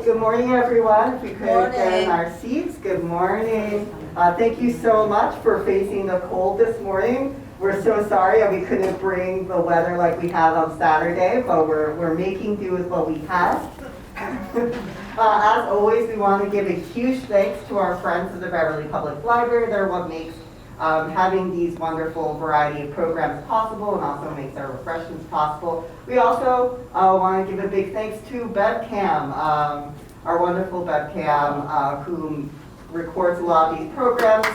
good morning, everyone. If we could get in our seats, good morning. Thank you so much for facing the cold this morning. We're so sorry we couldn't bring the weather like we had on Saturday, but we're making do with what we have. As always, we want to give a huge thanks to our friends at the Beverly Public Library. They're what makes having these wonderful variety of programs possible and also makes our refreshments possible. We also want to give a big thanks to BevCam, our wonderful BevCam, who records a lot of these programs.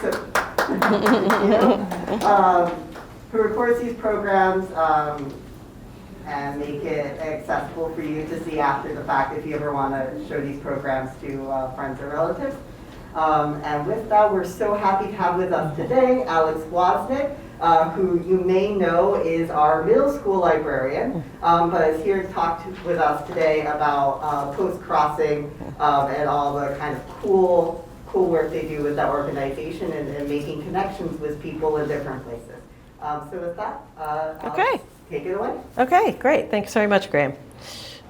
Who records these programs and make it accessible for you to see after the fact if you ever want to show these programs to friends or relatives. And with that, we're so happy to have with us today Alix Woznick, who you may know is our middle school librarian, but is here to talk with us today about Postcrossing and all the kind of cool work they do with that organization and making connections with people in different places. So with that, Alix, take it away. Okay, great. Thanks very much, Graham.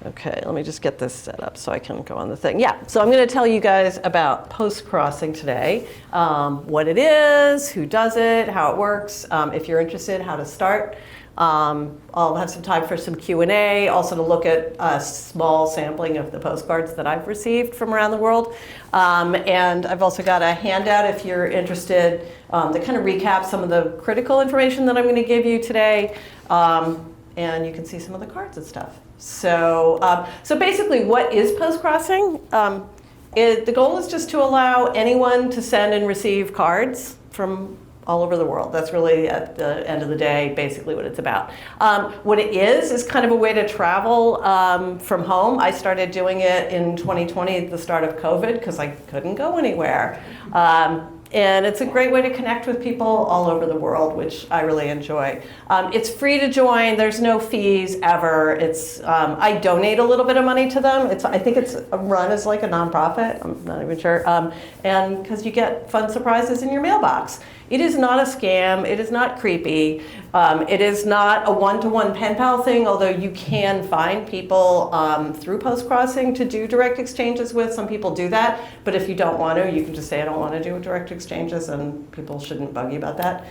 Okay, let me just get this set up so I can go on the thing. Yeah, so I'm going to tell you guys about Postcrossing today, what it is, who does it, how it works, if you're interested, how to start. I'll have some time for some Q&A, also to look at a small sampling of the postcards that I've received from around the world. And I've also got a handout if you're interested that kind of recaps some of the critical information that I'm going to give you today. And you can see some of the cards and stuff. So, so basically, what is Postcrossing? The goal is just to allow anyone to send and receive cards from all over the world. That's really, at the end of the day, basically what it's about. What it is kind of a way to travel from home. I started doing it in 2020 at the start of COVID because I couldn't go anywhere. And it's a great way to connect with people all over the world, which I really enjoy. It's free to join. There's no fees ever. It's I donate a little bit of money to them. I think it's run as like a nonprofit. I'm not even sure. And because you get fun surprises in your mailbox. It is not a scam. It is not creepy. It is not a one-to-one pen pal thing, although you can find people through Postcrossing to do direct exchanges with. Some people do that, but if you don't want to, you can just say, I don't want to do direct exchanges, and people shouldn't bug you about that.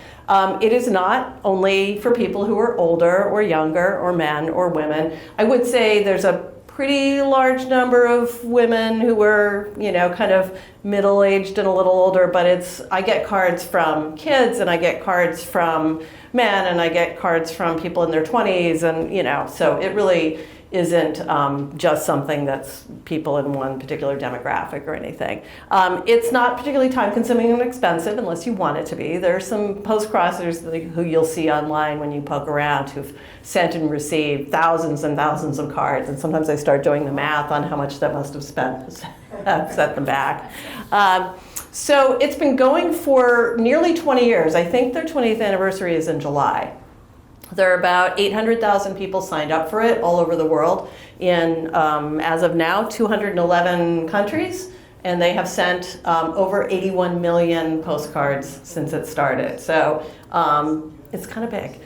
It is not only for people who are older or younger or men or women. I would say there's a pretty large number of women who were, kind of middle-aged and a little older, but I get cards from kids and I get cards from men and I get cards from people in their 20s and, so it really isn't just something that's people in one particular demographic or anything. It's not particularly time-consuming and expensive unless you want it to be. There are some postcrossers who you'll see online when you poke around who've sent and received thousands and thousands of cards, and sometimes I start doing the math on how much that must have set them back. So it's been going for nearly 20 years. I think their 20th anniversary is in July. There are about 800,000 people signed up for it all over the world in, as of now, 211 countries. And they have sent over 81 million postcards since it started. So it's kind of big.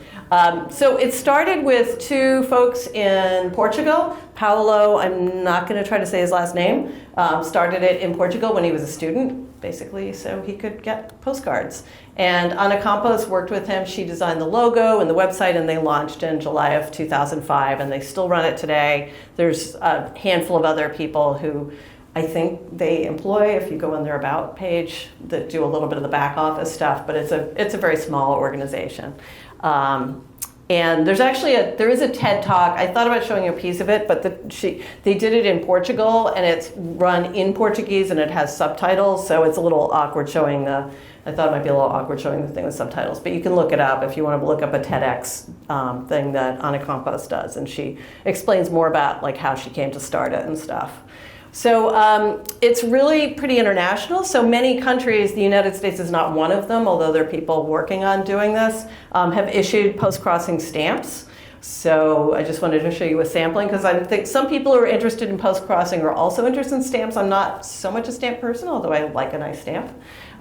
So it started with two folks in Portugal. Paulo, I'm not going to try to say his last name, started it in Portugal when he was a student, basically, so he could get postcards. And Ana Campos worked with him. She designed the logo and the website, and they launched in July of 2005, and they still run it today. There's a handful of other people who I think they employ, if you go on their About page, that do a little bit of the back office stuff, but it's a very small organization. And there's actually there is a TED Talk. I thought about showing you a piece of it, but they did it in Portugal, and it's run in Portuguese, and it has subtitles, so it's a little awkward showing I thought it might be a little awkward showing the thing with subtitles, but you can look it up if you want to look up a TEDx thing that Ana Campos does, and she explains more about like how she came to start it and stuff. So it's really pretty international. So many countries, the United States is not one of them, although there are people working on doing this, have issued Postcrossing stamps. So I just wanted to show you a sampling because I think some people who are interested in Postcrossing are also interested in stamps. I'm not so much a stamp person, although I like a nice stamp.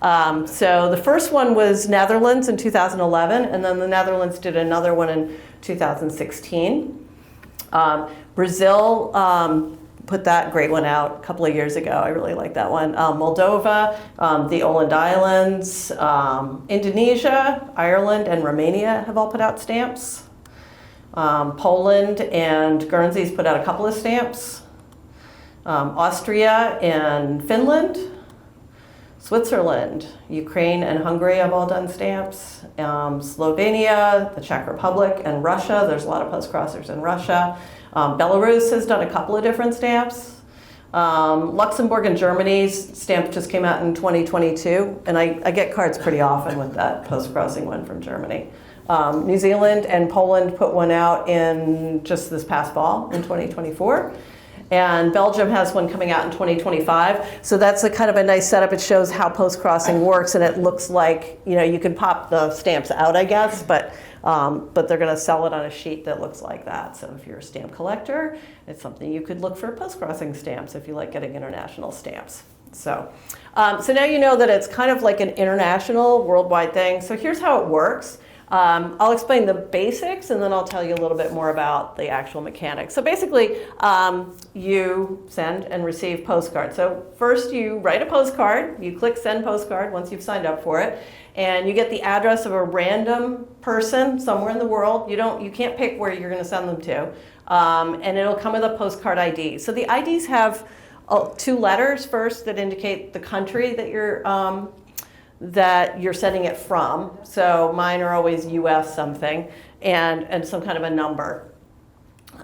So the first one was Netherlands in 2011, and then the Netherlands did another one in 2016. Brazil put that great one out a couple of years ago. I really like that one. Moldova, the Åland Islands, Indonesia, Ireland, and Romania have all put out stamps. Poland and Guernsey's put out a couple of stamps. Austria and Finland, Switzerland, Ukraine, and Hungary have all done stamps. Slovenia, the Czech Republic, and Russia. There's a lot of postcrossers in Russia. Belarus has done a couple of different stamps. Luxembourg and Germany's stamp just came out in 2022, and I get cards pretty often with that postcrossing one from Germany. New Zealand and Poland put one out in just this past fall in 2024. And Belgium has one coming out in 2025. So that's a kind of a nice setup. It shows how postcrossing works, and it looks like, you can pop the stamps out, I guess, but they're going to sell it on a sheet that looks like that. So if you're a stamp collector, it's something you could look for postcrossing stamps if you like getting international stamps. So now you know that it's kind of like an international, worldwide thing. So here's how it works. I'll explain the basics, and then I'll tell you a little bit more about the actual mechanics. So basically, you send and receive postcards. So first you write a postcard, you click send postcard once you've signed up for it, and you get the address of a random person somewhere in the world. You can't pick where you're going to send them to, and it'll come with a postcard ID. So the IDs have 2 letters first that indicate the country that you're sending it from. So mine are always US something, and some kind of a number.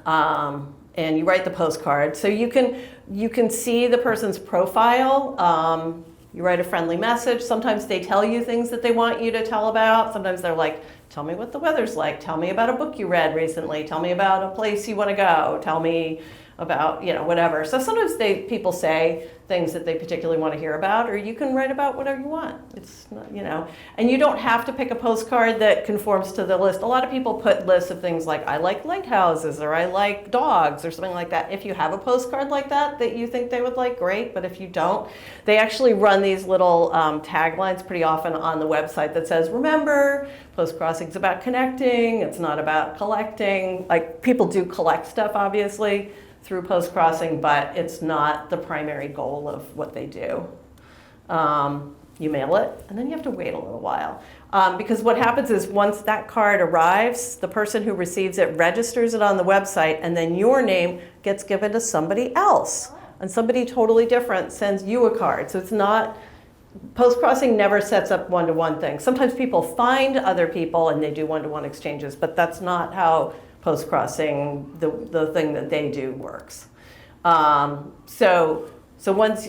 And you write the postcard. So you can see the person's profile. You write a friendly message. Sometimes they tell you things that they want you to tell about. Sometimes they're like, tell me what the weather's like. Tell me about a book you read recently. Tell me about a place you want to go. Tell me about, whatever. So sometimes people say things that they particularly want to hear about, or you can write about whatever you want. It's not, and you don't have to pick a postcard that conforms to the list. A lot of people put lists of things like, I like lighthouses, or I like dogs, or something like that. If you have a postcard like that you think they would like, great. But if you don't, they actually run these little taglines pretty often on the website that says, remember, postcrossing's about connecting, it's not about collecting. Like, people do collect stuff, obviously, through postcrossing, but it's not the primary goal of what they do. You mail it, and then you have to wait a little while. Because what happens is once that card arrives, the person who receives it registers it on the website, and then your name gets given to somebody else. And somebody totally different sends you a card. So it's not, postcrossing never sets up one-to-one things. Sometimes people find other people and they do one-to-one exchanges, but that's not how postcrossing, the thing that they do, works. So once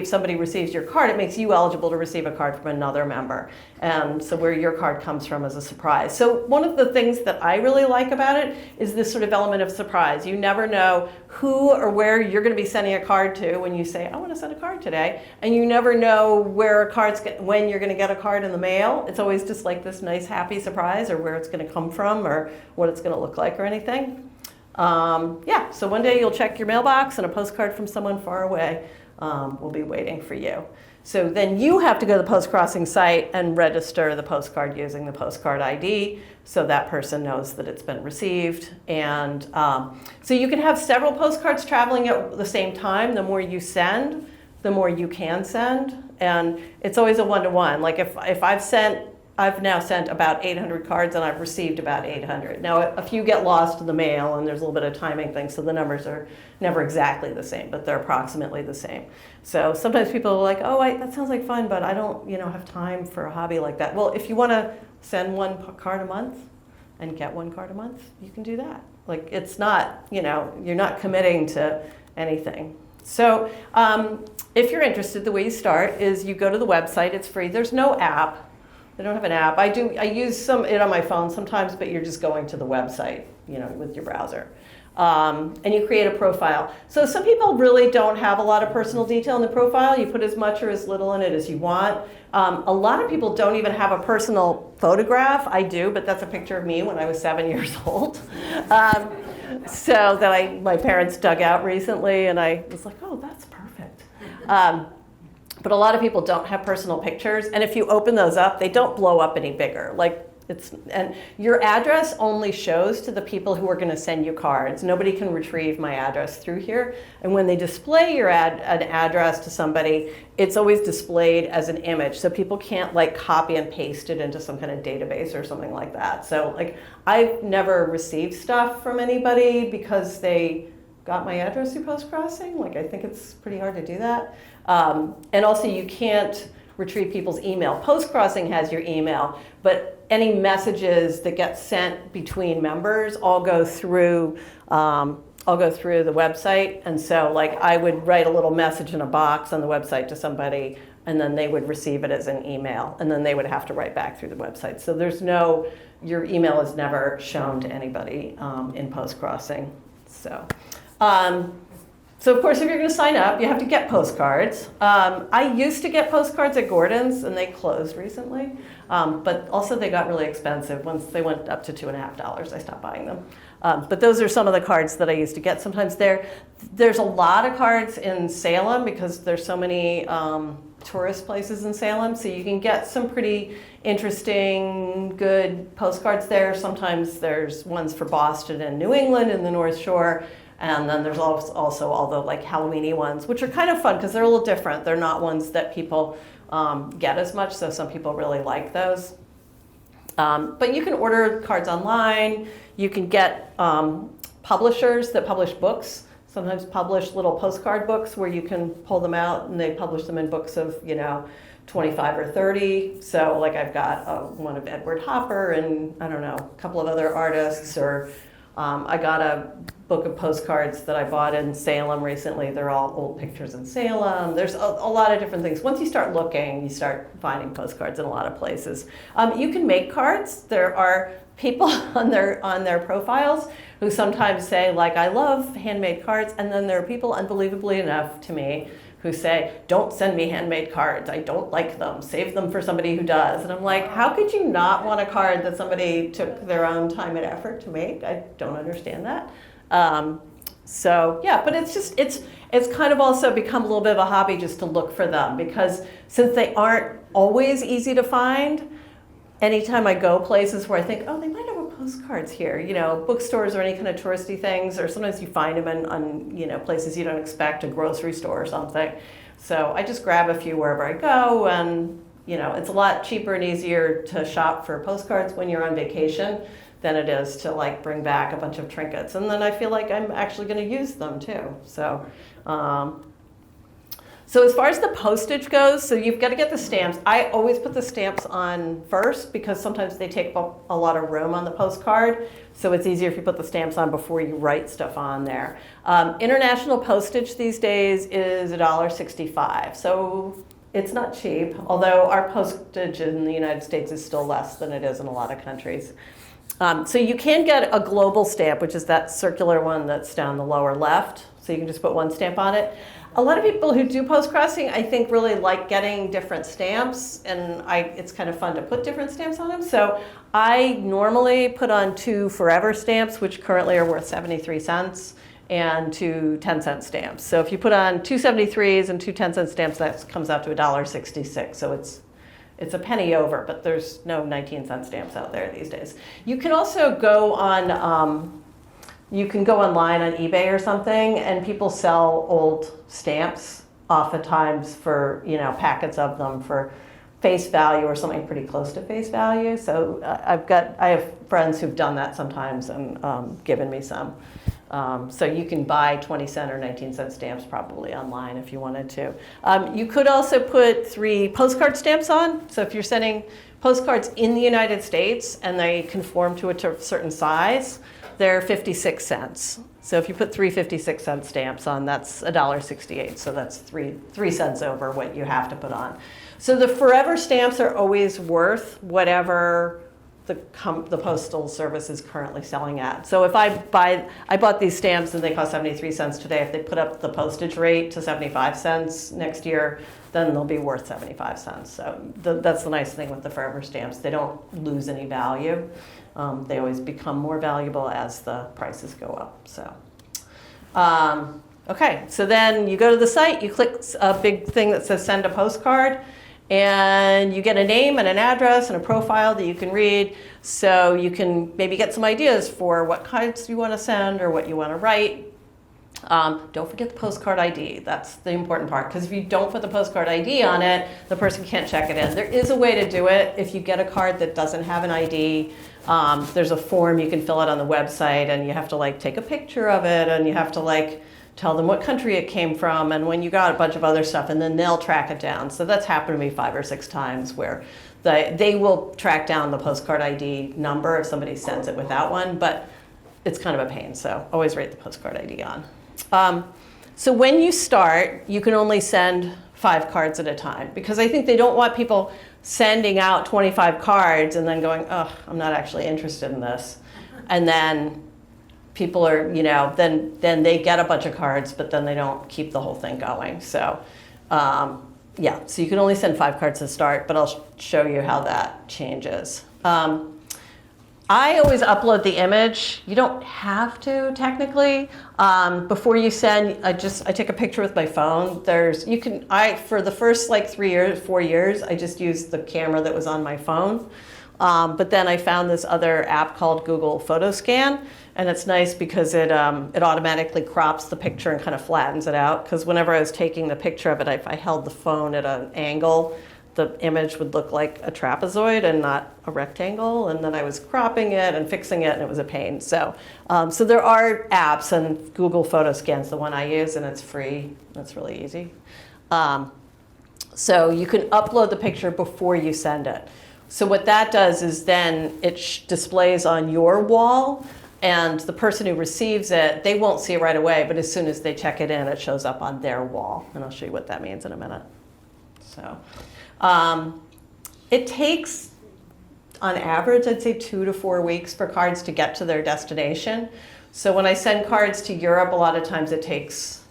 somebody receives your card, it makes you eligible to receive a card from another member. And so where your card comes from is a surprise. So one of the things that I really like about it is this sort of element of surprise. You never know who or where you're going to be sending a card to when you say, I want to send a card today. And you never know when you're going to get a card in the mail. It's always just like this nice, happy surprise, or where it's going to come from, or what it's going to look like, or anything. So one day you'll check your mailbox, and a postcard from someone far away will be waiting for you. So then you have to go to the postcrossing site and register the postcard using the postcard ID, so that person knows that it's been received. And so you can have several postcards traveling at the same time. The more you send, the more you can send. And it's always a one-to-one. Like if I've now sent about 800 cards, and I've received about 800. Now, a few get lost in the mail, and there's a little bit of timing thing, so the numbers are never exactly the same, but they're approximately the same. So sometimes people are like, that sounds like fun, but I don't have time for a hobby like that. Well, if you want to send one card a month and get one card a month, you can do that. Like, it's not, you're not committing to anything. So if you're interested, the way you start is you go to the website. It's free. There's no app. They don't have an app. I use it on my phone sometimes, but you're just going to the website, with your browser. And you create a profile. So some people really don't have a lot of personal detail in the profile. You put as much or as little in it as you want. A lot of people don't even have a personal photograph. I do, but that's a picture of me when I was 7 years old. So that my parents dug out recently, and I was like, oh, that's perfect. But a lot of people don't have personal pictures, and if you open those up, they don't blow up any bigger. Like, And your address only shows to the people who are going to send you cards. Nobody can retrieve my address through here. And when they display an address to somebody, it's always displayed as an image. So people can't like copy and paste it into some kind of database or something like that. So like I've never received stuff from anybody because they got my address through Postcrossing. Like I think it's pretty hard to do that. And also you can't retrieve people's email. Postcrossing has your email, but any messages that get sent between members all go through the website. And so like I would write a little message in a box on the website to somebody, and then they would receive it as an email, and then they would have to write back through the website. So your email is never shown to anybody in Postcrossing. So of course, if you're going to sign up, you have to get postcards. I used to get postcards at Gordon's, and they closed recently. But also they got really expensive. Once they went up to $2.50, I stopped buying them. But those are some of the cards that I used to get. Sometimes there's a lot of cards in Salem because there's so many tourist places in Salem. So you can get some pretty interesting, good postcards there. Sometimes there's ones for Boston and New England and the North Shore. And then there's also all the like Halloween-y ones, which are kind of fun because they're a little different. They're not ones that people get as much, so some people really like those. But you can order cards online. You can get publishers that publish books, sometimes publish little postcard books where you can pull them out, and they publish them in books of, 25 or 30. So like I've got one of Edward Hopper and, I don't know, a couple of other artists, or I got a book of postcards that I bought in Salem recently. They're all old pictures in Salem. There's a lot of different things. Once you start looking, you start finding postcards in a lot of places. You can make cards. There are people on their profiles who sometimes say, like, I love handmade cards. And then there are people, unbelievably enough to me, who say, don't send me handmade cards. I don't like them. Save them for somebody who does. And I'm like, how could you not want a card that somebody took their own time and effort to make? I don't understand that. So yeah, but it's kind of also become a little bit of a hobby just to look for them, because since they aren't always easy to find, anytime I go places where I think, oh, they might have a postcards here, bookstores or any kind of touristy things, or sometimes you find them on places you don't expect, a grocery store or something. So I just grab a few wherever I go, and it's a lot cheaper and easier to shop for postcards when you're on vacation than it is to like bring back a bunch of trinkets. And then I feel like I'm actually going to use them too. So as far as the postage goes, so you've got to get the stamps. I always put the stamps on first because sometimes they take up a lot of room on the postcard. So it's easier if you put the stamps on before you write stuff on there. International postage these days is $1.65. So it's not cheap, although our postage in the United States is still less than it is in a lot of countries. So you can get a global stamp, which is that circular one that's down the lower left. So you can just put one stamp on it. A lot of people who do postcrossing, I think, really like getting different stamps, and it's kind of fun to put different stamps on them. So I normally put on 2 forever stamps, which currently are worth 73 cents, and 2 10-cent stamps. So if you put on 2 73s and 2 10-cent stamps, that comes out to $1.66. So it's a penny over, but there's no 19-cent stamps out there these days. You can also go on, online on eBay or something, and people sell old stamps, oftentimes for, packets of them for face value or something pretty close to face value. So I have friends who've done that sometimes and given me some. So you can buy 20-cent or 19-cent stamps probably online if you wanted to. You could also put 3 postcard stamps on. So if you're sending postcards in the United States and they conform to a certain size, they're 56 cents. So if you put 3 56-cent stamps on, that's $1.68. So that's 3 cents over what you have to put on. So the forever stamps are always worth whatever the postal service is currently selling at. So if I bought these stamps and they cost 73 cents today, if they put up the postage rate to 75 cents next year, then they'll be worth 75 cents. So that's the nice thing with the forever stamps. They don't lose any value. They always become more valuable as the prices go up. So, okay, so then you go to the site, you click a big thing that says send a postcard, and you get a name and an address and a profile that you can read, so you can maybe get some ideas for what cards you want to send or what you want to write. Don't forget the postcard ID. That's the important part, because if you don't put the postcard ID on it, the person can't check it in. There is a way to do it. If you get a card that doesn't have an ID, there's a form, you can fill it on the website, and you have to like take a picture of it, and you have to like tell them what country it came from and when you got a bunch of other stuff, and then they'll track it down. So that's happened to me 5 or 6 times where they will track down the postcard ID number if somebody sends it without one, but it's kind of a pain, so always write the postcard ID on. So when you start, you can only send 5 cards at a time, because I think they don't want people sending out 25 cards and then going, oh, I'm not actually interested in this. And then people are, then they get a bunch of cards, but then they don't keep the whole thing going. So yeah, so you can only send 5 cards to start, but I'll show you how that changes. I always upload the image. You don't have to technically. Before you send, I take a picture with my phone. For the first like 4 years, I just used the camera that was on my phone. But then I found this other app called Google Photo Scan, and it's nice because it automatically crops the picture and kind of flattens it out. Because whenever I was taking the picture of it, if I held the phone at an angle, the image would look like a trapezoid and not a rectangle, and then I was cropping it and fixing it, and it was a pain. So there are apps, and Google Photo Scan's the one I use, and it's free. That's really easy. So you can upload the picture before you send it. So what that does is then it displays on your wall, and the person who receives it, they won't see it right away, but as soon as they check it in, it shows up on their wall, and I'll show you what that means in a minute. So. It takes, on average, I'd say 2 to 4 weeks for cards to get to their destination. So when I send cards to Europe, a lot of times it takes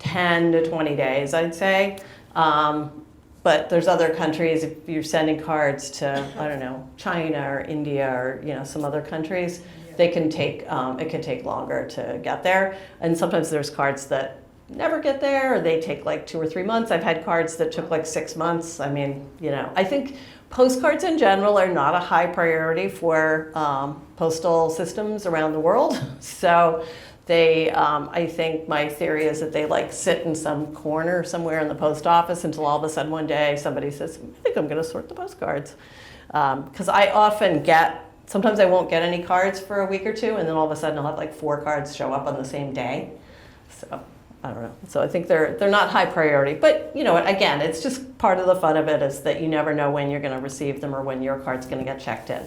10 to 20 days, I'd say. But there's other countries, if you're sending cards to, I don't know, China or India or some other countries, it can take longer to get there. And sometimes there's cards that never get there, or they take like 2 or 3 months. I've had cards that took like 6 months. I mean, I think postcards in general are not a high priority for postal systems around the world. So I think my theory is that they like sit in some corner somewhere in the post office until all of a sudden one day somebody says, I think I'm going to sort the postcards. Because I often sometimes I won't get any cards for a week or 2, and then all of a sudden I'll have like 4 cards show up on the same day. So I don't know. So I think they're not high priority. But again, it's just part of the fun of it is that you never know when you're going to receive them or when your card's going to get checked in.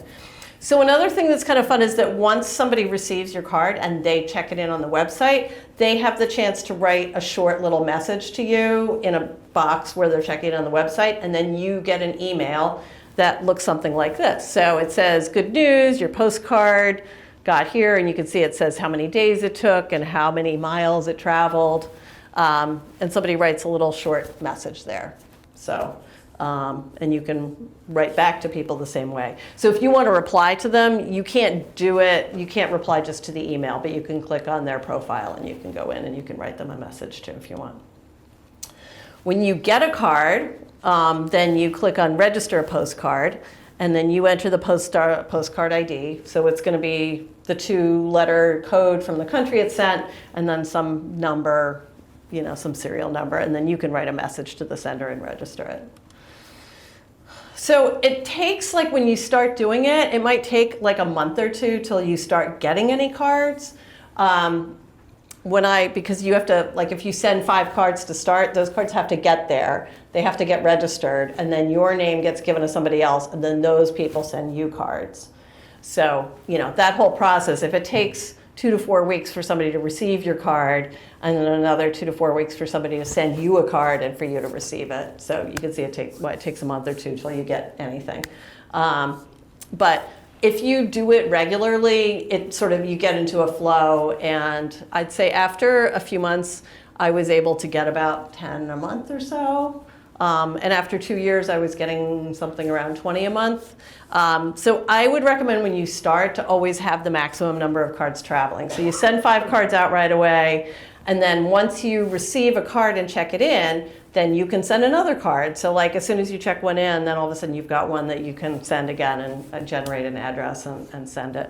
So another thing that's kind of fun is that once somebody receives your card and they check it in on the website, they have the chance to write a short little message to you in a box where they're checking it on the website, and then you get an email that looks something like this. So it says, good news, your postcard got here, and you can see it says how many days it took and how many miles it traveled, and somebody writes a little short message there. So, and you can write back to people the same way. So if you want to reply to them, you can't reply just to the email, but you can click on their profile and you can go in and you can write them a message too if you want. When you get a card, then you click on register a postcard, and then you enter the postcard ID. So it's going to be the 2-letter code from the country it's sent, and then some number, some serial number, and then you can write a message to the sender and register it. So it takes, like when you start doing it, it might take like a month or 2 till you start getting any cards. Because you have to, like if you send 5 cards to start, those cards have to get there. They have to get registered, and then your name gets given to somebody else, and then those people send you cards. So, that whole process, if it takes 2 to 4 weeks for somebody to receive your card, and then another 2 to 4 weeks for somebody to send you a card and for you to receive it. So you can see it takes a month or 2 till you get anything. But if you do it regularly, you get into a flow, and I'd say after a few months, I was able to get about 10 a month or so. And after 2 years, I was getting something around 20 a month. So I would recommend when you start to always have the maximum number of cards traveling. So you send 5 cards out right away, and then once you receive a card and check it in, then you can send another card. So like as soon as you check one in, then all of a sudden you've got one that you can send again and generate an address and send it.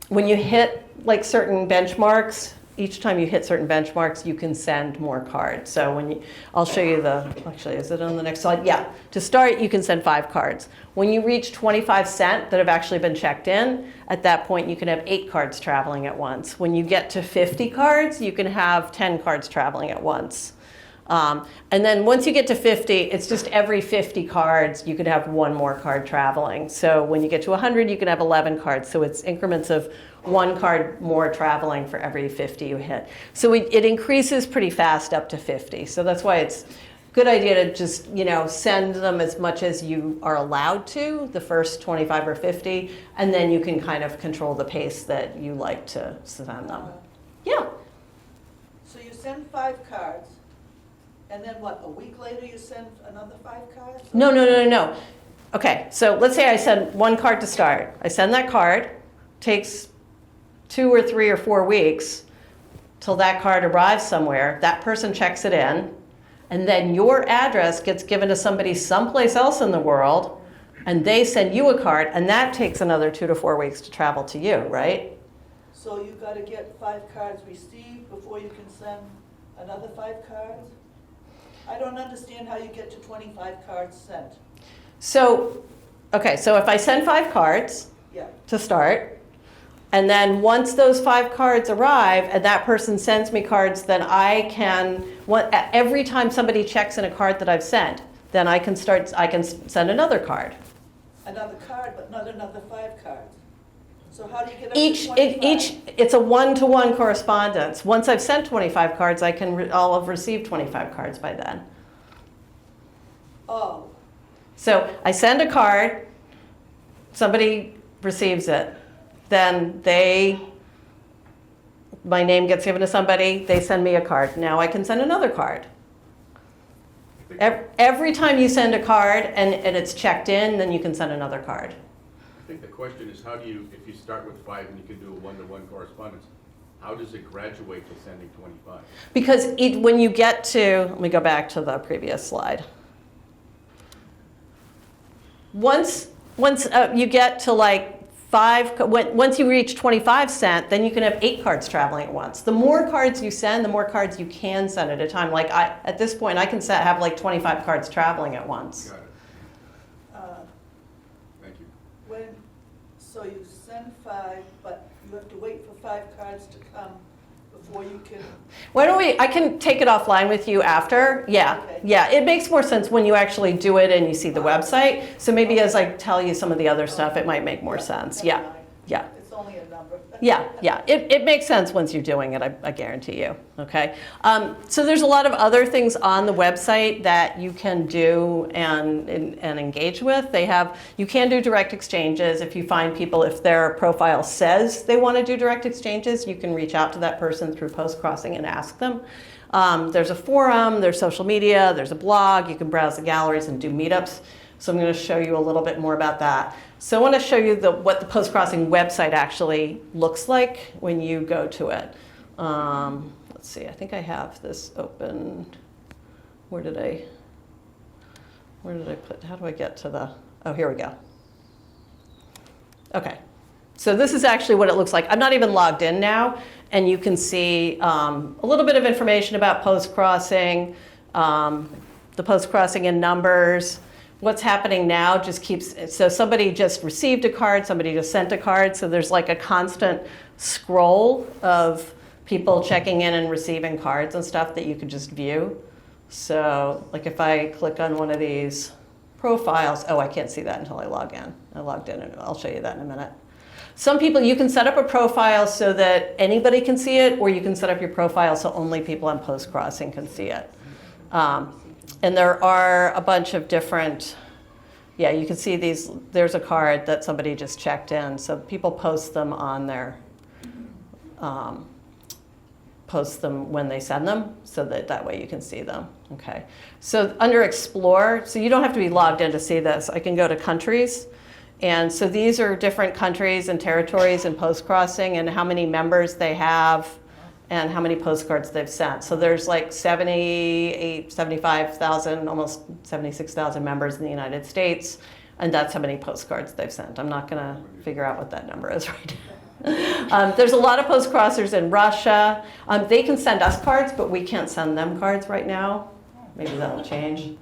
When you hit like certain benchmarks, each time you hit certain benchmarks, you can send more cards. So I'll show you actually, is it on the next slide? Yeah, to start, you can send 5 cards. When you reach 25 cent that have actually been checked in, at that point, you can have 8 cards traveling at once. When you get to 50 cards, you can have 10 cards traveling at once. And then once you get to 50, it's just every 50 cards, you could have 1 more card traveling. So when you get to 100, you can have 11 cards. So it's increments of 1 card more traveling for every 50 you hit. So it increases pretty fast up to 50. So that's why it's a good idea to just, send them as much as you are allowed to, the first 25 or 50, and then you can kind of control the pace that you like to send them. Yeah. So you send 5 cards, and then what, a week later you send another 5 cards? No. Okay, so let's say I send 1 card to start. I send that card, takes 2 or 3 or 4 weeks till that card arrives somewhere. That person checks it in, and then your address gets given to somebody someplace else in the world, and they send you a card, and that takes another 2 to 4 weeks to travel to you, right? So you got to get 5 cards received before you can send another 5 cards? I don't understand how you get to 25 cards sent. So if I send 5 cards to start, and then once those 5 cards arrive and that person sends me cards, then I can, every time somebody checks in a card that I've sent, then I can send another card. Another card, but not another 5 cards. So how do you get up to 25? It's a 1-to-1 correspondence. Once I've sent 25 cards, I'll have received 25 cards by then. Oh. So I send a card, somebody receives it, then my name gets given to somebody, they send me a card. Now I can send another card. Every time you send a card and it's checked in, then you can send another card. I think the question is, how do you, if you start with 5 and you can do a 1-to-1 correspondence, how does it graduate to sending 25? Because when you get to, let me go back to the previous slide. Once you get to like 5, once you reach 25 cent, then you can have 8 cards traveling at once. The more cards you send, the more cards you can send at a time. Like at this point, I can have like 25 cards traveling at once. Got it. Thank you. So you send 5, but you have to wait for 5 cards to come before you can... I can take it offline with you after. Yeah, Okay. Yeah. It makes more sense when you actually do it and you see the website. So maybe as I tell you some of the other stuff, it might make more sense. Never Yeah, mind. yeah. It's only a number. Yeah. It makes sense once you're doing it, I guarantee you, okay? So there's a lot of other things on the website that you can do and engage with. You can do direct exchanges. If you find people, if their profile says they want to do direct exchanges, you can reach out to that person through Postcrossing and ask them. There's a forum, there's social media, there's a blog, you can browse the galleries and do meetups. So I'm going to show you a little bit more about that. So I want to show you what the Postcrossing website actually looks like when you go to it. Let's see, I think I have this open. Where did I put, how do I get to oh, here we go. Okay, so this is actually what it looks like. I'm not even logged in now, and you can see a little bit of information about Postcrossing, the Postcrossing in numbers. What's happening now so somebody just received a card, somebody just sent a card, so there's like a constant scroll of people checking in and receiving cards and stuff that you could just view. So like if I click on one of these profiles, I can't see that until I log in. I logged in and I'll show you that in a minute. Some people, you can set up a profile so that anybody can see it, or you can set up your profile so only people on Postcrossing can see it. And there are a bunch of different, you can see these, there's a card that somebody just checked in. So people post them on their, post them when they send them, so that way you can see them, okay. So under Explore, so you don't have to be logged in to see this. I can go to countries. And so these are different countries and territories in Postcrossing and how many members they have and how many postcards they've sent. So there's like 75,000, almost 76,000 members in the United States, and that's how many postcards they've sent. I'm not going to figure out what that number is right now. There's a lot of postcrossers in Russia. They can send us cards, but we can't send them cards right now. Maybe that'll change.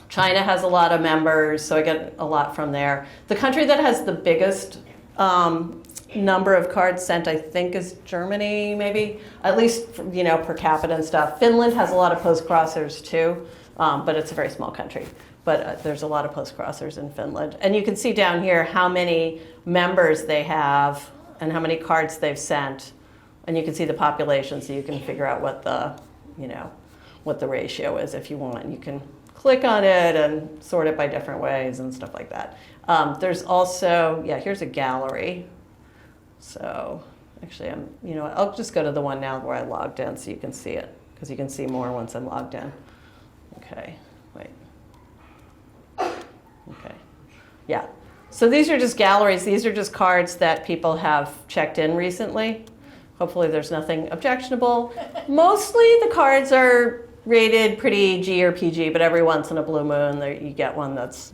China has a lot of members, so I get a lot from there. The country that has the biggest number of cards sent, I think, is Germany, maybe, at least, per capita and stuff. Finland has a lot of postcrossers too, but it's a very small country. But there's a lot of postcrossers in Finland. And you can see down here how many members they have and how many cards they've sent. And you can see the population, so you can figure out what the ratio is if you want. You can click on it and sort it by different ways and stuff like that. There's also, here's a gallery. So actually, I'll just go to the one now where I logged in so you can see it, because you can see more once I'm logged in. Okay, wait. Okay, yeah. So these are just galleries. These are just cards that people have checked in recently. Hopefully there's nothing objectionable. Mostly the cards are rated pretty G or PG, but every once in a blue moon you get one that's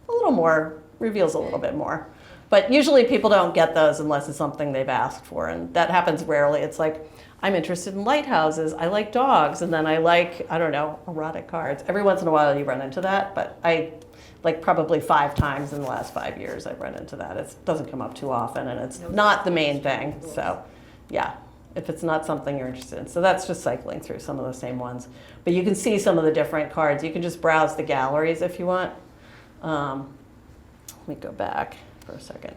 a little more, reveals a little bit more. But usually people don't get those unless it's something they've asked for, and that happens rarely. It's like, I'm interested in lighthouses, I like dogs, and then I like, erotic cards. Every once in a while you run into that, but probably 5 times in the last 5 years I've run into that. It doesn't come up too often, and it's not the main thing, so yeah. If it's not something you're interested in. So that's just cycling through some of the same ones. But you can see some of the different cards. You can just browse the galleries if you want. Let me go back for a second.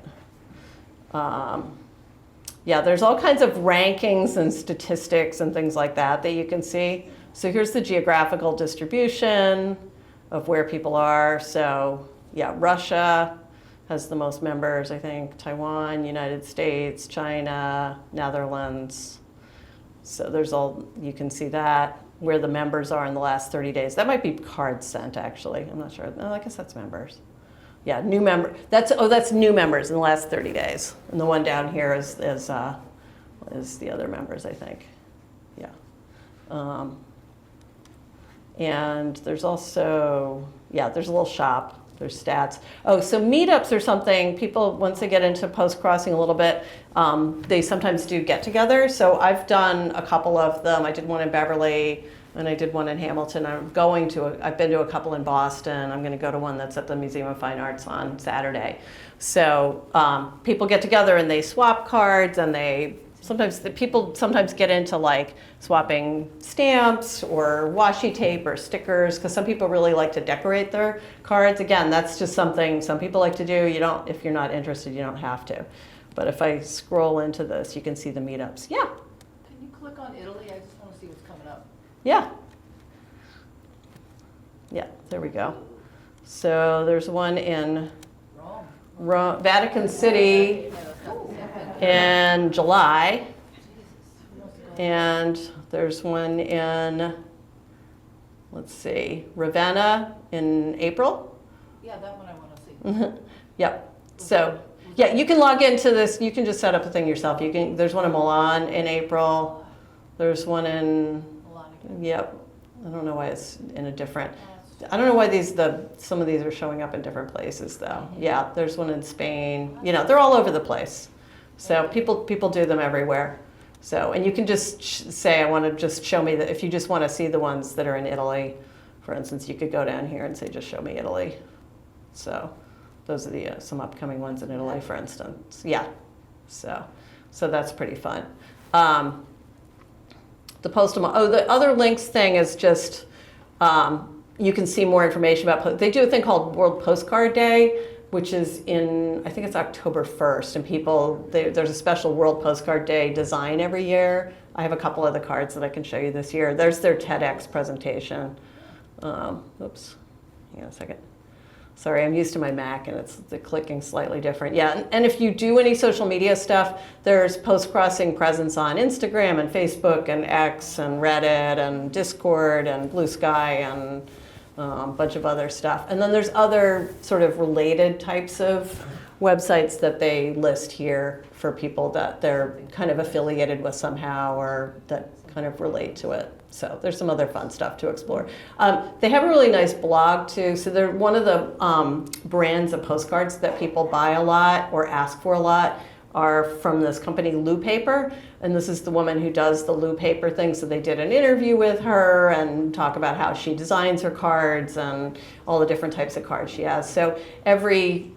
There's all kinds of rankings and statistics and things like that you can see. So here's the geographical distribution of where people are. So Russia has the most members, I think. Taiwan, United States, China, Netherlands. So you can see that, where the members are in the last 30 days. That might be cards sent, actually. I'm not sure. No, I guess that's members. Yeah, new member. That's new members in the last 30 days. And the one down here is the other members, I think. Yeah. And there's also, there's a little shop. There's stats. Oh, so meetups are something people, once they get into post-crossing a little bit, they sometimes do get-togethers. So I've done a couple of them. I did one in Beverly, and I did one in Hamilton. I've been to a couple in Boston. I'm going to go to one that's at the Museum of Fine Arts on Saturday. So people get together and they swap cards, and people sometimes get into swapping stamps or washi tape or stickers, because some people really like to decorate their cards. Again, that's just something some people like to do. If you're not interested, you don't have to. But if I scroll into this, you can see the meetups. Yeah? Can you click on Italy? I just want to see what's coming up. Yeah. Yeah, there we go. So there's one in Rome, Vatican City in July, and there's one in, let's see, Ravenna in April. Yeah, that one I want to see. Yep. So you can log into this. You can just set up the thing yourself. There's one in Milan in April. There's one in Milan. Yep. I don't know why it's in a different. I don't know why some of these are showing up in different places though. Yeah, there's one in Spain. They're all over the place. So people do them everywhere. So, and you can just say, I want to just show me if you just want to see the ones that are in Italy, for instance, you could go down here and say, just show me Italy. So those are some upcoming ones in Italy, for instance. Yeah. So that's pretty fun. The other links thing is just, you can see more information about, they do a thing called World Postcard Day, which is I think it's October 1st, and there's a special World Postcard Day design every year. I have a couple of the cards that I can show you this year. There's their TEDx presentation. Oops, hang on a second. Sorry, I'm used to my Mac, and the clicking slightly different. Yeah, and if you do any social media stuff, there's Postcrossing presence on Instagram and Facebook and X and Reddit and Discord and Blue Sky and a bunch of other stuff. And then there's other sort of related types of websites that they list here for people that they're kind of affiliated with somehow or that kind of relate to it. So there's some other fun stuff to explore. They have a really nice blog too. So they're one of the brands of postcards that people buy a lot or ask for a lot are from this company Lou Paper. And this is the woman who does the Lou Paper thing. So they did an interview with her and talk about how she designs her cards and all the different types of cards she has. So every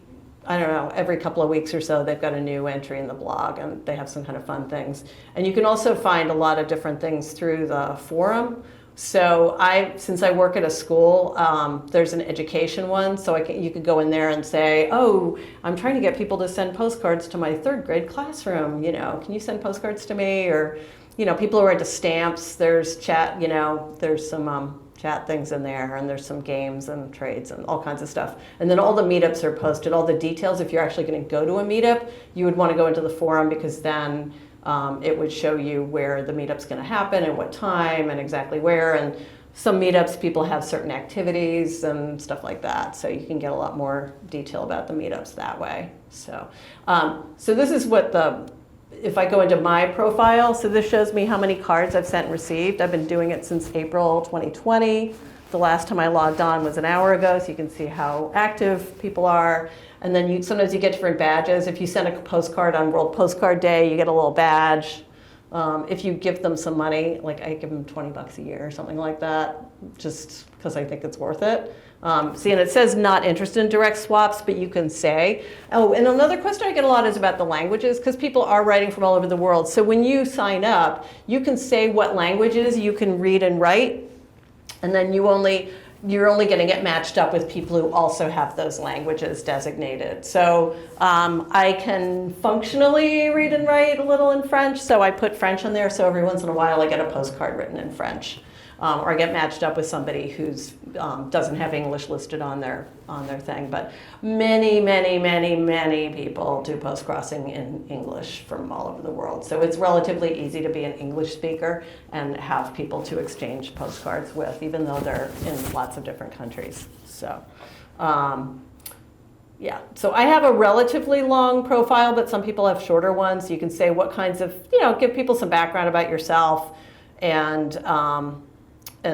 couple of weeks or so, they've got a new entry in the blog, and they have some kind of fun things. And you can also find a lot of different things through the forum. So since I work at a school, there's an education one, so you could go in there and say, oh, I'm trying to get people to send postcards to my 3rd grade classroom, can you send postcards to me? Or, people who are into stamps, there's chat, there's some chat things in there, and there's some games and trades and all kinds of stuff. And then all the meetups are posted, all the details. If you're actually going to go to a meetup, you would want to go into the forum, because then it would show you where the meetup's going to happen and what time and exactly where. And some meetups, people have certain activities and stuff like that. So you can get a lot more detail about the meetups that way. So this is if I go into my profile, so this shows me how many cards I've sent and received. I've been doing it since April 2020. The last time I logged on was an hour ago, so you can see how active people are. And then sometimes you get different badges. If you send a postcard on World Postcard Day, you get a little badge. If you give them some money, like I give them $20 a year or something like that, just because I think it's worth it. And it says not interested in direct swaps, but you can say. Oh, and another question I get a lot is about the languages, because people are writing from all over the world. So when you sign up, you can say what languages you can read and write, and then you're only going to get matched up with people who also have those languages designated. So I can functionally read and write a little in French, so I put French in there, so every once in a while I get a postcard written in French. Or I get matched up with somebody who's doesn't have English listed on their thing. But many, many, many, many people do postcrossing in English from all over the world. So it's relatively easy to be an English speaker and have people to exchange postcards with, even though they're in lots of different countries. So, yeah. So I have a relatively long profile, but some people have shorter ones. You can say what kinds of, give people some background about yourself and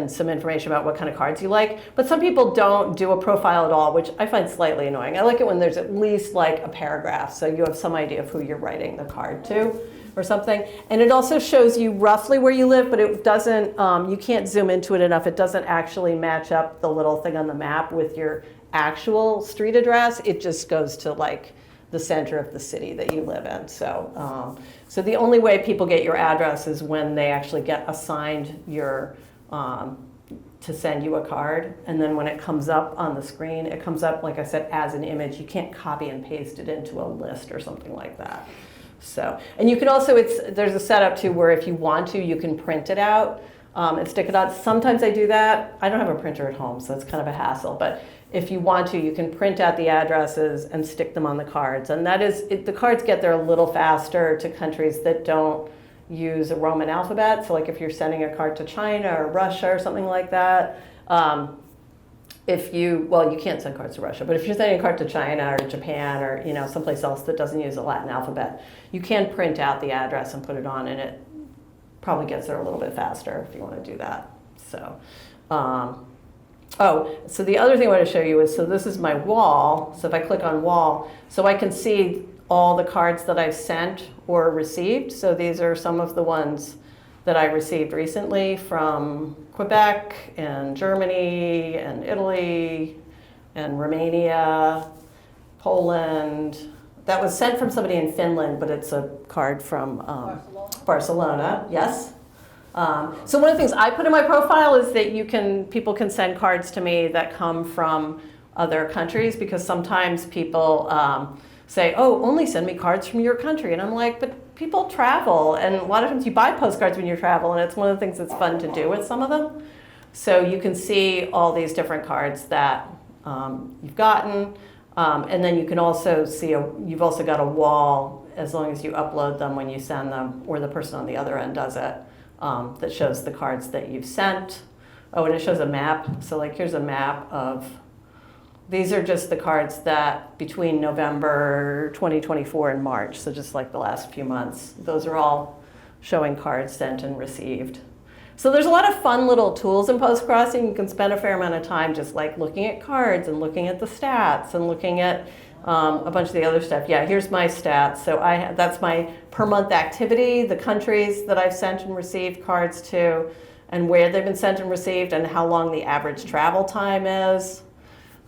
some information about what kind of cards you like. But some people don't do a profile at all, which I find slightly annoying. I like it when there's at least like a paragraph, so you have some idea of who you're writing the card to or something. And it also shows you roughly where you live, but it doesn't, you can't zoom into it enough. It doesn't actually match up the little thing on the map with your actual street address. It just goes to like the center of the city that you live in. So, so the only way people get your address is when they actually get assigned your to send you a card, and then when it comes up on the screen, it comes up, like I said, as an image. You can't copy and paste it into a list or something like that. So, and you can also, there's a setup too where if you want to, you can print it out and stick it out. Sometimes I do that. I don't have a printer at home, so it's kind of a hassle, but if you want to, you can print out the addresses and stick them on the cards. And that is, the cards get there a little faster to countries that don't use a Roman alphabet. So like if you're sending a card to China or Russia or something like that, you can't send cards to Russia, but if you're sending a card to China or Japan or someplace else that doesn't use a Latin alphabet, you can print out the address and put it on, and it probably gets there a little bit faster if you want to do that. So, so the other thing I want to show you is, so this is my wall. So if I click on wall, so I can see all the cards that I've sent or received. So these are some of the ones that I received recently from Quebec and Germany and Italy and Romania, Poland. That was sent from somebody in Finland, but it's a card from Barcelona. Yes. So one of the things I put in my profile is that people can send cards to me that come from other countries, because sometimes people say, oh, only send me cards from your country. And I'm like, but people travel, and a lot of times you buy postcards when you travel, and it's one of the things that's fun to do with some of them. So you can see all these different cards that you've gotten, and then you can also see, you've also got a wall, as long as you upload them when you send them, or the person on the other end does it, that shows the cards that you've sent. Oh, and it shows a map. So like here's a map of These are just the cards that between November 2024 and March, so just like the last few months. Those are all showing cards sent and received. So there's a lot of fun little tools in Postcrossing. You can spend a fair amount of time just like looking at cards and looking at the stats and looking at a bunch of the other stuff. Yeah, here's my stats. So that's my per month activity, the countries that I've sent and received cards to, and where they've been sent and received, and how long the average travel time is.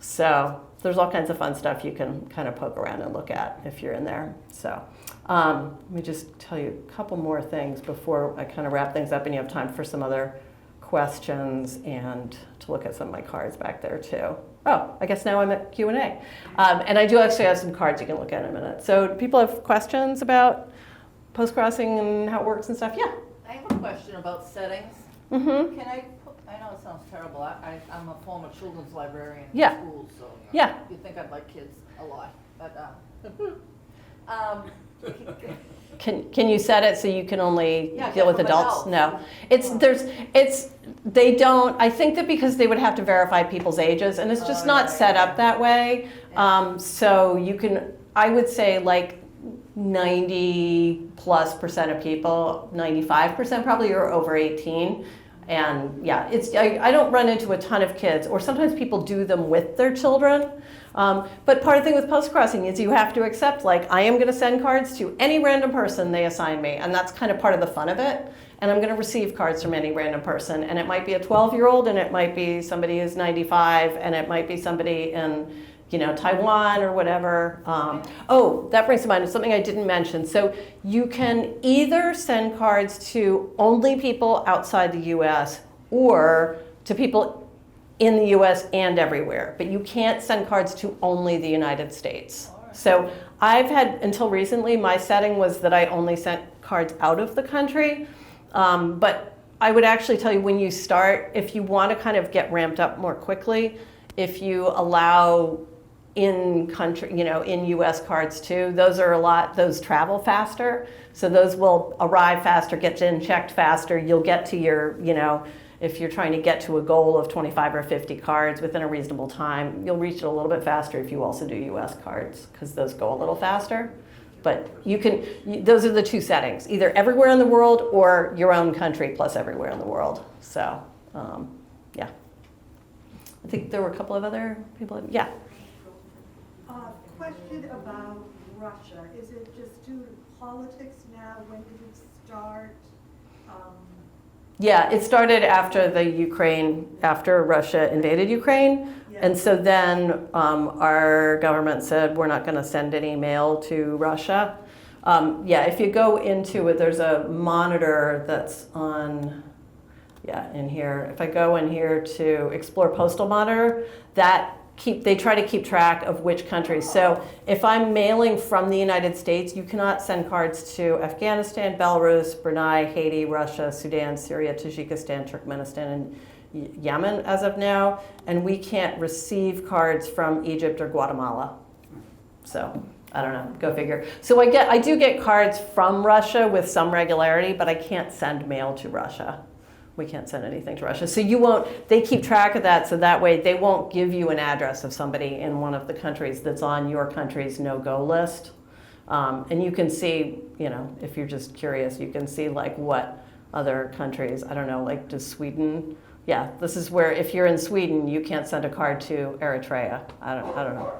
So there's all kinds of fun stuff you can kind of poke around and look at if you're in there. So let me just tell you a couple more things before I kind of wrap things up and you have time for some other questions and to look at some of my cards back there too. Oh, I guess now I'm at Q&A. And I do actually have some cards you can look at in a minute. So do people have questions about Postcrossing and how it works and stuff? Yeah. I have a question about settings. Mm-hmm. Can I know it sounds terrible. I'm a former children's librarian Yeah. in schools, so Yeah. you'd think I'd like kids a lot. But Can you set it so you can only Yeah, deal with from adults? adults. No. They don't, I think that because they would have to verify people's ages and it's just not set up that way. So you can, I would say like 90+% of people, 95% probably are over 18. And yeah, I don't run into a ton of kids, or sometimes people do them with their children. But part of the thing with Postcrossing is you have to accept, like, I am going to send cards to any random person they assign me, and that's kind of part of the fun of it. And I'm going to receive cards from any random person, and it might be a 12-year-old, and it might be somebody who's 95, and it might be somebody in, Taiwan or whatever. Oh, that brings to mind something I didn't mention. So you can either send cards to only people outside the U.S. or to people in the U.S. and everywhere, but you can't send cards to only the United States. So I've had, until recently, my setting was that I only sent cards out of the country, but I would actually tell you when you start, if you want to kind of get ramped up more quickly, if you allow in country, in U.S. cards too, those travel faster, so those will arrive faster, get in checked faster, you'll get to your, if you're trying to get to a goal of 25 or 50 cards within a reasonable time, you'll reach it a little bit faster if you also do U.S. cards, because those go a little faster. But those are the two settings, either everywhere in the world or your own country plus everywhere in the world. So, yeah. I think there were a couple of other people. Yeah. Question about Russia. Is it just due to politics now? When did it start? Yeah, it started after after Russia invaded Ukraine. Yeah. And so then our government said, we're not going to send any mail to Russia. Yeah, if you go into it, there's a monitor that's on, in here. If I go in here to Explore Postal Monitor, they try to keep track of which countries. So if I'm mailing from the United States, you cannot send cards to Afghanistan, Belarus, Brunei, Haiti, Russia, Sudan, Syria, Tajikistan, Turkmenistan, and Yemen as of now. And we can't receive cards from Egypt or Guatemala. So I don't know, go figure. So I do get cards from Russia with some regularity, but I can't send mail to Russia. We can't send anything to Russia. So they keep track of that, so that way they won't give you an address of somebody in one of the countries that's on your country's no-go list. And you can see, if you're just curious, you can see like what other countries, I don't know, like does Sweden, this is where if you're in Sweden, you can't send a card to Eritrea. I don't know.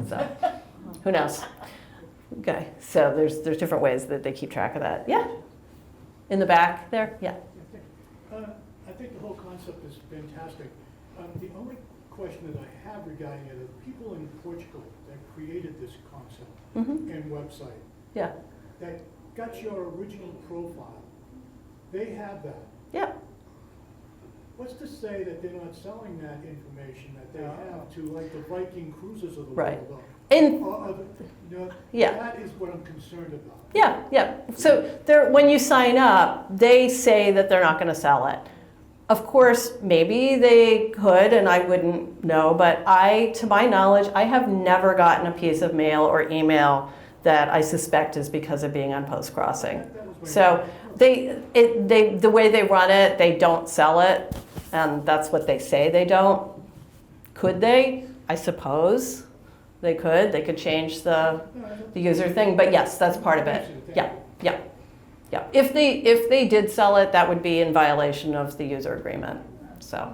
So who knows? Okay, so there's different ways that they keep track of that. Yeah, in the back there, yeah. I think the whole concept is fantastic. The only question that I have regarding it is people in Portugal that created this concept and website, that got your original profile, they have that. Yeah. What's to say that they're not selling that information that they have to like the Viking cruises of the Right. world? Yeah. That is what I'm concerned about. Yeah. So when you sign up, they say that they're not going to sell it. Of course, maybe they could, and I wouldn't know, but to my knowledge, I have never gotten a piece of mail or email that I suspect is because of being on Postcrossing. So the way they run it, they don't sell it, and that's what they say they don't. Could they? I suppose they could change the user thing, but yes, that's part of it. Yeah, yeah, yeah. If they did sell it, that would be in violation of the user agreement. So,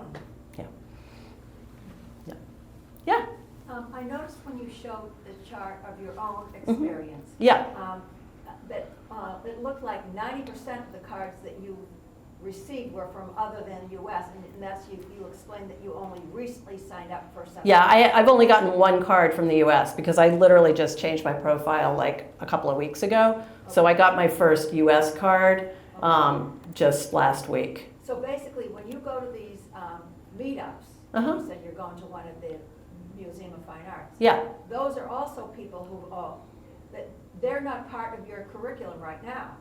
yeah, yeah, yeah, I noticed when you showed the chart of your own experience, yeah. that it looked like 90% of the cards that you received were from other than US, and that's you explained that you only recently signed up for something. Yeah, I've only gotten one card from the US because I literally just changed my profile like a couple of weeks ago. Okay. So I got my first US card just last week. So basically, when you go to these meetups, you said you're going to one of the Museum of Fine Arts. Yeah. Those are also people who, that they're not part of your curriculum right now.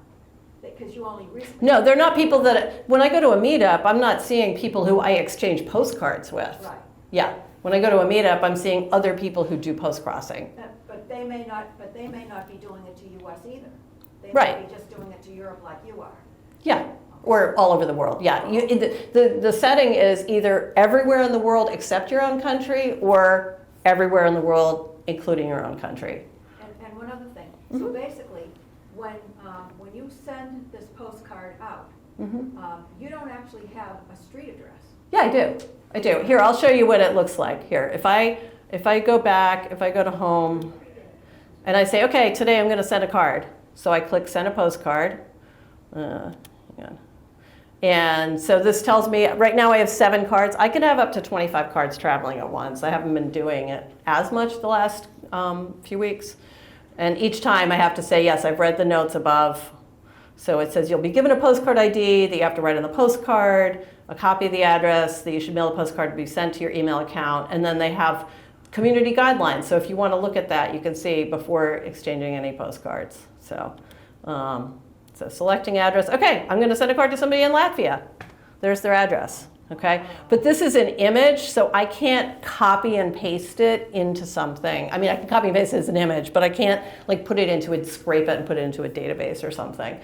Because you only recently... No, they're not people that, when I go to a meetup, I'm not seeing people who I exchange postcards with. Right. Yeah, when I go to a meetup, I'm seeing other people who do postcrossing. But they may not be doing it to US either. They Right. might be just doing it to Europe like you are. Yeah, or all over the world, yeah. The setting is either everywhere in the world except your own country, or everywhere in the world including your own country. And one other thing, so basically, when you send this postcard out, you don't actually have a street address. Yeah, I do. Here, I'll show you what it looks like. Here, if I go back, if I go to home, and I say, okay, today I'm going to send a card. So I click send a postcard. Hang on. And so this tells me, right now I have 7 cards. I can have up to 25 cards traveling at once. I haven't been doing it as much the last few weeks. And each time I have to say, yes, I've read the notes above. So it says you'll be given a postcard ID that you have to write on the postcard, a copy of the address, that you should mail the postcard to be sent to your email account, and then they have community guidelines. So if you want to look at that, you can see before exchanging any postcards. So, so selecting address. Okay, I'm going to send a card to somebody in Latvia. There's their address. Okay, but this is an image, so I can't copy and paste it into something. I mean, I can copy and paste it as an image, but I can't like put it into it, scrape it, and put it into a database or something.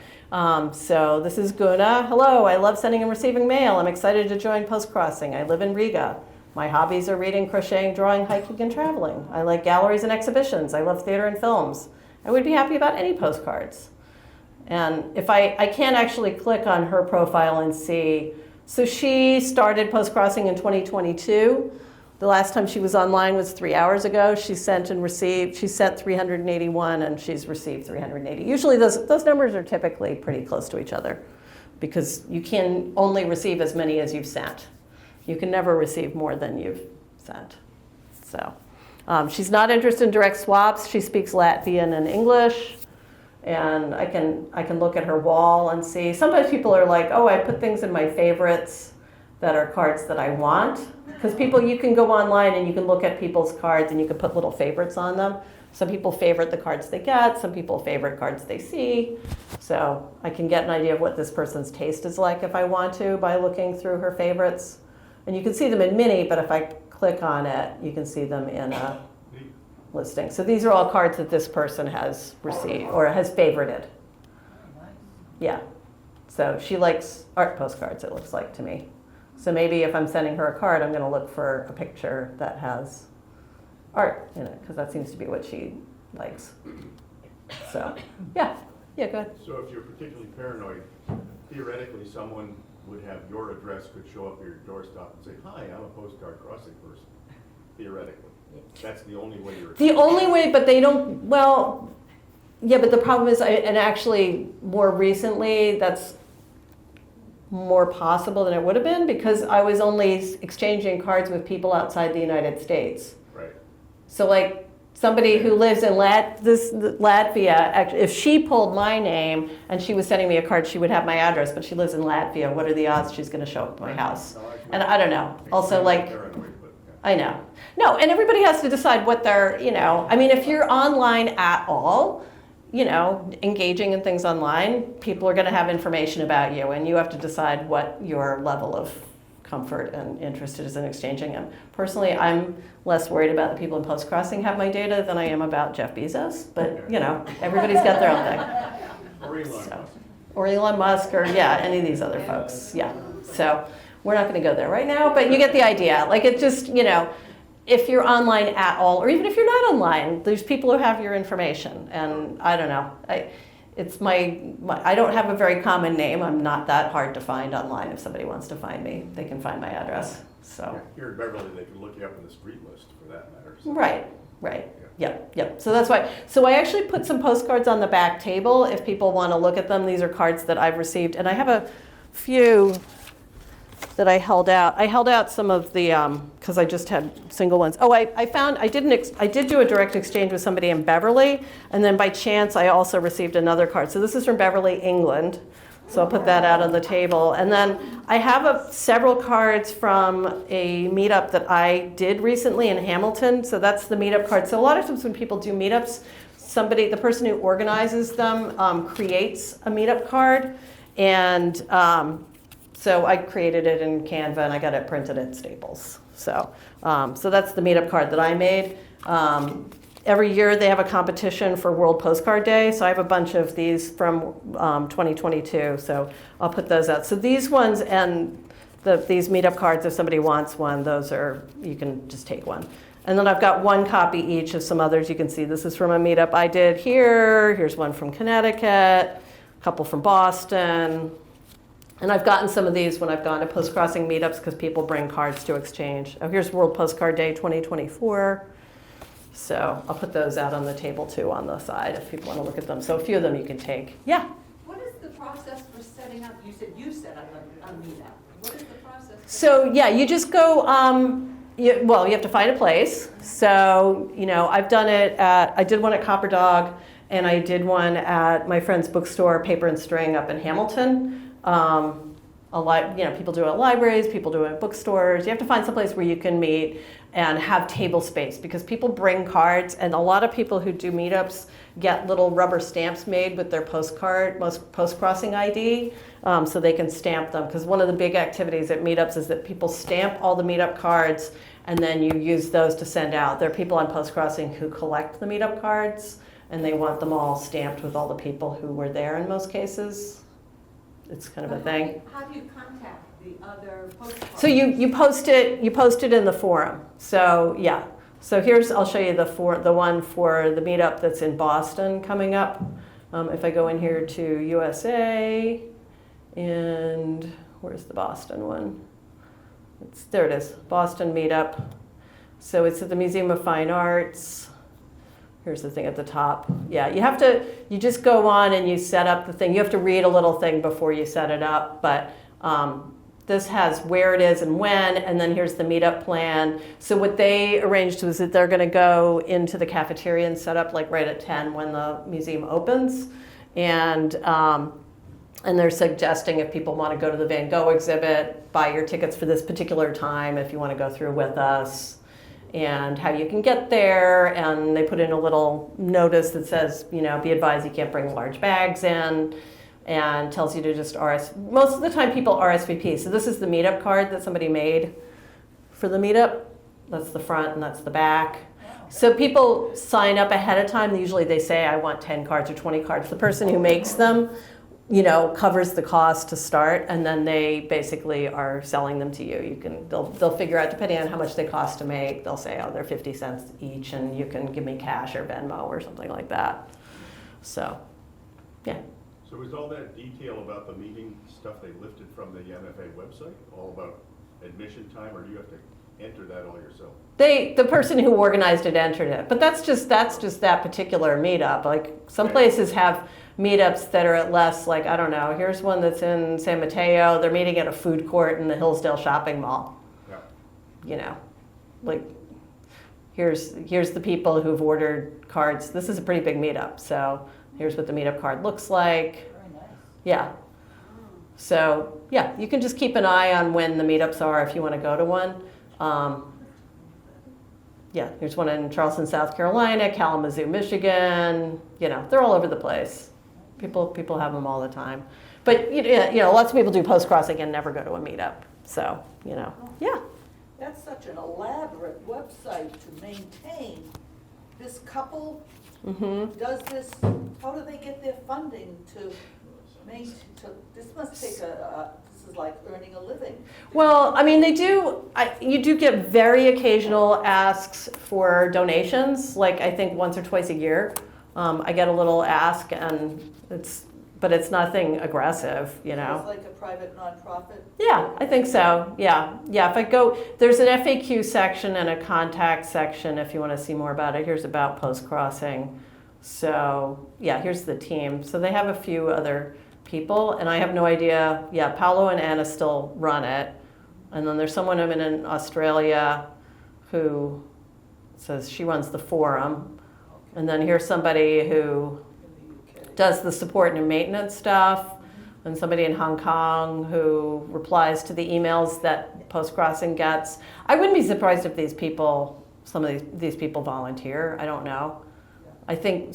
So this is Guna. Hello, I love sending and receiving mail. I'm excited to join Postcrossing. I live in Riga. My hobbies are reading, crocheting, drawing, hiking, and traveling. I like galleries and exhibitions. I love theater and films. I would be happy about any postcards. And if I can't actually click on her profile and see. So she started Postcrossing in 2022. The last time she was online was 3 hours ago. She sent 381 and she's received 380. Usually those numbers are typically pretty close to each other because you can only receive as many as you've sent. You can never receive more than you've sent. So she's not interested in direct swaps. She speaks Latvian and English. And I can look at her wall and see. Sometimes people are like, oh, I put things in my favorites that are cards that I want. Because you can go online and you can look at people's cards and you can put little favorites on them. Some people favorite the cards they get. Some people favorite cards they see. So I can get an idea of what this person's taste is like if I want to by looking through her favorites. And you can see them in Mini, but if I click on it, you can see them in a listing. So these are all cards that this person has received or has favorited. Yeah. So she likes art postcards, it looks like to me. So maybe if I'm sending her a card, I'm going to look for a picture that has art in it, because that seems to be what she likes. So, yeah, go ahead. So if you're particularly paranoid, theoretically someone would have your address, could show up at your doorstep and say, hi, I'm a postcard crossing person, theoretically. That's the only way you're... The only way, but they don't, well, yeah, but the problem is, and actually more recently, that's more possible than it would have been because I was only exchanging cards with people outside the United States. Right. So like somebody who lives in Latvia, actually, if she pulled my name and she was sending me a card, she would have my address, but she lives in Latvia. What are the odds she's going to show up at my house? And I don't know. Also, like, I know. No, and everybody has to decide what they're, I mean, if you're online at all, engaging in things online, people are going to have information about you, and you have to decide what your level of comfort and interest is in exchanging them. Personally, I'm less worried about the people in Postcrossing have my data than I am about Jeff Bezos, but, everybody's got their own thing. Or Elon Musk. Or Elon Musk, or, any of these other folks, yeah. So we're not going to go there right now, but you get the idea. Like, it just, if you're online at all, or even if you're not online, there's people who have your information. And I don't know. I don't have a very common name. I'm not that hard to find online. If somebody wants to find me, they can find my address. So. Here in Beverly, they can look you up in the street list for that matter. So. Right. Yep. So that's why. So I actually put some postcards on the back table if people want to look at them. These are cards that I've received, and I have a few that I held out. I held out some of the because I just had single ones. Oh, I found I did do a direct exchange with somebody in Beverly, and then by chance I also received another card. So this is from Beverly, England. So I'll put that out on the table. And then I have several cards from a meetup that I did recently in Hamilton. So that's the meetup card. So a lot of times when people do meetups, the person who organizes them creates a meetup card. And so I created it in Canva and I got it printed at Staples. So that's the meetup card that I made. Every year they have a competition for World Postcard Day, so I have a bunch of these from 2022, so I'll put those out. So these ones and these meetup cards, if somebody wants one, you can just take one. And then I've got one copy each of some others you can see. This is from a meetup I did here. Here's one from Connecticut, a couple from Boston. And I've gotten some of these when I've gone to Postcrossing meetups because people bring cards to exchange. Oh, here's World Postcard Day 2024. So I'll put those out on the table too on the side if people want to look at them. So a few of them you can take. Yeah? What is the process for setting up? You said you set up a meetup. What is the process? So yeah, you just go, you have to find a place. So, I've done it I did one at Copper Dog and I did one at my friend's bookstore, Paper and String up in Hamilton. People do it at libraries, people do it at bookstores. You have to find someplace where you can meet and have table space because people bring cards, and a lot of people who do meetups get little rubber stamps made with their Postcrossing ID, so they can stamp them. Because one of the big activities at meetups is that people stamp all the meetup cards, and then you use those to send out. There are people on Postcrossing who collect the meetup cards, and they want them all stamped with all the people who were there in most cases. It's kind of a thing. How do you contact the other postcards? So you post it in the forum. So yeah. So I'll show you the one for the meetup that's in Boston coming up. If I go in here to USA, and where's the Boston one? There it is, Boston meetup. So it's at the Museum of Fine Arts. Here's the thing at the top. Yeah, you just go on and you set up the thing. You have to read a little thing before you set it up, but this has where it is and when, and then here's the meetup plan. So what they arranged was that they're gonna go into the cafeteria and set up like right at 10 when the museum opens. And they're suggesting if people wanna go to the Van Gogh exhibit, buy your tickets for this particular time if you wanna go through with us. And how you can get there, and they put in a little notice that says, be advised you can't bring large bags in, and tells you to just most of the time people RSVP. So this is the meetup card that somebody made for the meetup. That's the front and that's the back. So people sign up ahead of time. Usually they say, I want 10 cards or 20 cards. The person who makes them covers the cost to start, and then they basically are selling them to you. They'll figure out, depending on how much they cost to make, they'll say, they're 50 cents each, and you can give me cash or Venmo or something like that. So, yeah. So is all that detail about the meeting stuff they lifted from the MFA website, all about admission time, or do you have to enter that all yourself? The person who organized it entered it, but that's just that particular meetup. Like some places have meetups that are at less, like, I don't know, here's one that's in San Mateo. They're meeting at a food court in the Hillsdale shopping mall. Yeah. Like here's the people who've ordered cards. This is a pretty big meetup, so here's what the meetup card looks like. Very nice. Yeah. So yeah, you can just keep an eye on when the meetups are if you want to go to one. Yeah, here's one in Charleston, South Carolina, Kalamazoo, Michigan. They're all over the place. People have them all the time. But lots of people do Postcrossing and never go to a meetup. So, yeah. That's such an elaborate website to maintain. This couple does this, how do they get their funding to this must take this is like earning a living. Well, I mean, you do get very occasional asks for donations, like I think once or twice a year. I get a little ask, but it's nothing aggressive, you know. It's like a private nonprofit. Yeah, I think so. Yeah. If I go, there's an FAQ section and a contact section if you want to see more about it. Here's about Postcrossing. So, yeah, here's the team. So they have a few other people, and I have no idea. Yeah, Paolo and Anna still run it. And then there's someone in Australia who says she runs the forum. And then here's somebody who does the support and maintenance stuff, and somebody in Hong Kong who replies to the emails that Postcrossing gets. I wouldn't be surprised if some of these people volunteer. I don't know. I think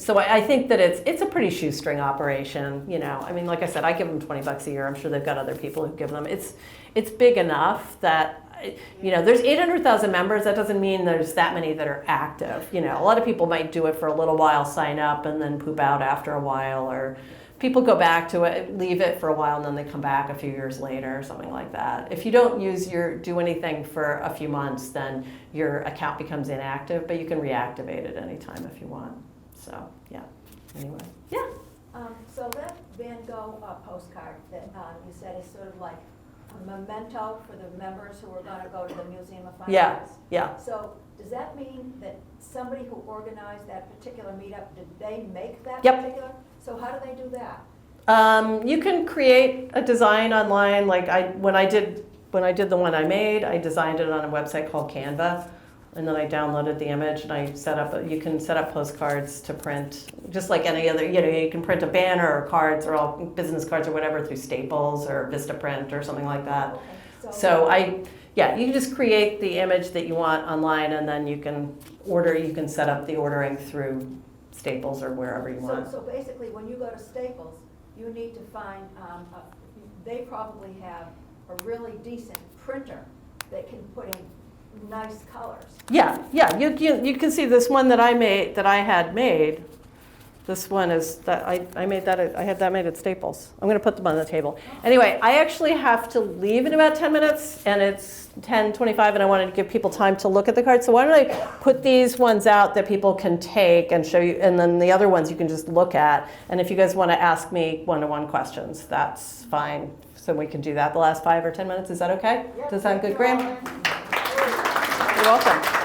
that it's a pretty shoestring operation, you know. I mean, like I said, I give them $20 a year. I'm sure they've got other people who give them. It's big enough that, you know, there's 800,000 members. That doesn't mean there's that many that are active. You know, a lot of people might do it for a little while, sign up, and then poop out after a while, or people go back to it, leave it for a while, and then they come back a few years later, or something like that. If you don't do anything for a few months, then your account becomes inactive, but you can reactivate it anytime if you want. So, yeah. Anyway, yeah. So that Van Gogh postcard that you said is sort of like a memento for the members who are going to go to the Museum of Fine Arts? Yeah. So does that mean that somebody who organized that particular meetup, did they make that Yep. particular? So how do they do that? You can create a design online. Like when I did the one I made, I designed it on a website called Canva, and then I downloaded the image and I you can set up postcards to print, just like any other, you know, you can print a banner or cards or all business cards or whatever through Staples or Vistaprint or something like that. Okay. So you can just create the image that you want online, and then you can set up the ordering through Staples or wherever you want. So basically, when you go to Staples, you need to find, they probably have a really decent printer that can put in nice colors. Yeah. You can see this one that I had made. This one is that I made that. I had that made at Staples. I'm going to put them on the table. Anyway, I actually have to leave in about 10 minutes, and it's 10:25, and I wanted to give people time to look at the cards. So why don't I put these ones out that people can take and show you, and then the other ones you can just look at. And if you guys want to ask me one-to-one questions, that's fine. So we can do that the last 5 or 10 minutes. Is that okay? Yep. Does that sound good, Graham? You're welcome.